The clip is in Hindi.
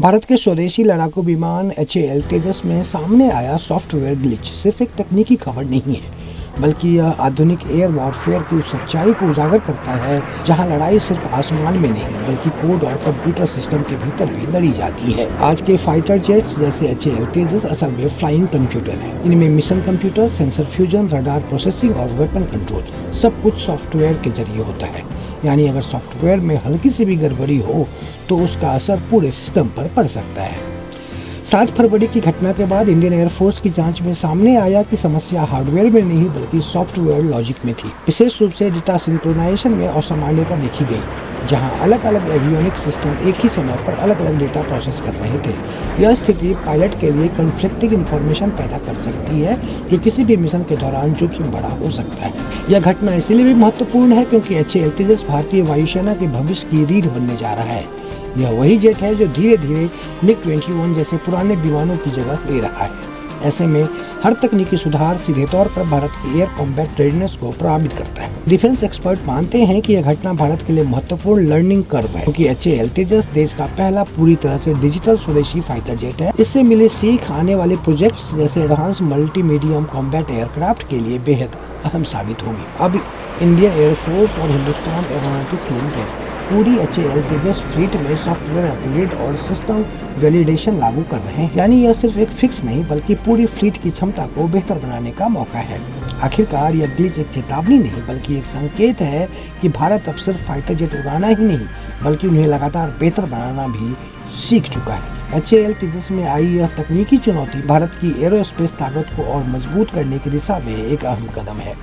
भारत के स्वदेशी लड़ाकू विमान HAL तेजस में सामने आया सॉफ्टवेयर ग्लिच सिर्फ एक तकनीकी खबर नहीं है, बल्कि यह आधुनिक एयर वॉरफेयर की उस सच्चाई को उजागर करता है जहां लड़ाई सिर्फ आसमान में नहीं बल्कि कोड और कंप्यूटर सिस्टम के भीतर भी लड़ी जाती है। आज के फाइटर जेट्स जैसे HAL तेजस असल में फ्लाइंग कंप्यूटर है। इनमें mission computer, sensor fusion, radar processing और वेपन कंट्रोल सब कुछ सॉफ्टवेयर के जरिए होता है। यानी अगर सॉफ्टवेयर में हल्की सी भी गड़बड़ी हो तो उसका असर पूरे सिस्टम पर पड़ सकता है। 7 फरवरी की घटना के बाद इंडियन एयरफोर्स की जांच में सामने आया कि समस्या हार्डवेयर में नहीं बल्कि सॉफ्टवेयर लॉजिक में थी। विशेष रूप से डेटा सिंक्रोनाइजेशन में असामान्यता देखी गई, जहां अलग अलग एवियोनिक सिस्टम एक ही समय पर अलग अलग डेटा प्रोसेस कर रहे थे। यह स्थिति पायलट के लिए कन्फ्लिक्टिंग इंफॉर्मेशन पैदा कर सकती है, जो किसी भी मिशन के दौरान जोखिम बड़ा हो सकता है। यह घटना इसलिए भी महत्वपूर्ण है क्योंकि HAL तेजस भारतीय वायुसेना के भविष्य की रीढ़ बनने जा रहा है। यह वही जेट है जो धीरे धीरे MiG-21 जैसे पुराने विमानों की जगह ले रहा है। ऐसे में हर तकनीकी सुधार सीधे तौर पर भारत की एयर कॉम्बैट रेडीनेस को प्रभावित करता है। डिफेंस एक्सपर्ट मानते हैं कि यह घटना भारत के लिए महत्वपूर्ण लर्निंग कर्व है, क्योंकि HAL तेजस देश का पहला पूरी तरह से डिजिटल स्वदेशी फाइटर जेट है। इससे मिली सीख आने वाले प्रोजेक्ट्स जैसे advance multi medium combat aircraft के लिए बेहद अहम साबित होगी। अब इंडियन एयरफोर्स और हिंदुस्तान एरोनॉटिक्स लिमिटेड पूरी HAL तेजस फ्लीट में सॉफ्टवेयर अपग्रेड और सिस्टम वैलिडेशन लागू कर रहे हैं। यानी यह सिर्फ एक फिक्स नहीं बल्कि पूरी फ्लीट की क्षमता को बेहतर बनाने का मौका है। आखिरकार यह ग्लिच एक चेतावनी नहीं बल्कि एक संकेत है कि भारत अब सिर्फ फाइटर जेट उड़ाना ही नहीं बल्कि उन्हें लगातार बेहतर बनाना भी सीख चुका है। HAL तेजस में आई यह तकनीकी चुनौती भारत की एरोस्पेस ताकत को और मजबूत करने की दिशा में एक अहम कदम है।